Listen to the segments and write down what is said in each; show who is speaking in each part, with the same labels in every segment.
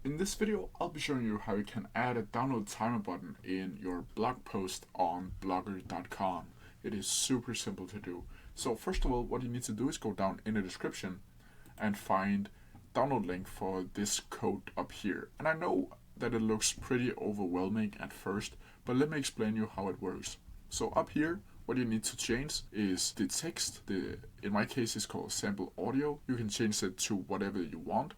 Speaker 1: In this video, I'll be showing you how you can add a download timer button in your blog post on blogger.com. It is super simple to do. So first of all, what you need to do is go down in the description and find download link for this code up here. And I know that it looks pretty overwhelming at first, but let me explain you how it works. So up here, what you need to change is the text. In my case, it's called sample audio. You can change it to whatever you want.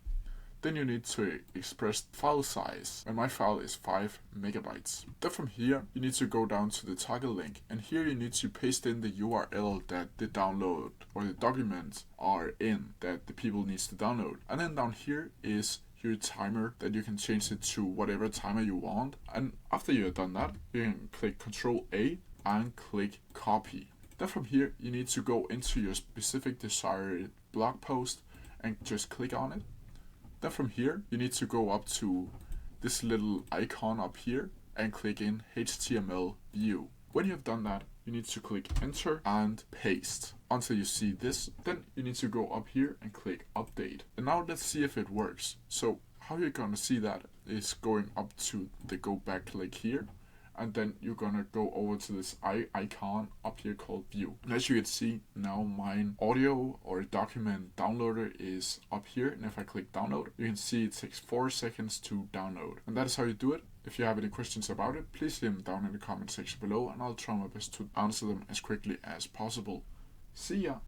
Speaker 1: Then you need to express file size, and my file is 5 megabytes. Then from here, you need to go down to the toggle link, and here you need to paste in the URL that the download or the documents are in that the people needs to download. And then down here is your timer that you can change it to whatever timer you want. And after you've done that, you can click Ctrl A and click copy. Then from here, you need to go into your specific desired blog post and just click on it. Then from here, you need to go up to this little icon up here and click in HTML view. When you have done that, you need to click enter and paste until you see this. Then you need to go up here and click update. And now let's see if it works. So how you're gonna see that is going up to the go back link here. And then you're gonna go over to this icon up here called view. And as you can see, now my audio or document downloader is up here. And if I click download, you can see it takes 4 seconds to download. And that is how you do it. If you have any questions about it, please leave them down in the comment section below, and I'll try my best to answer them as quickly as possible. See ya!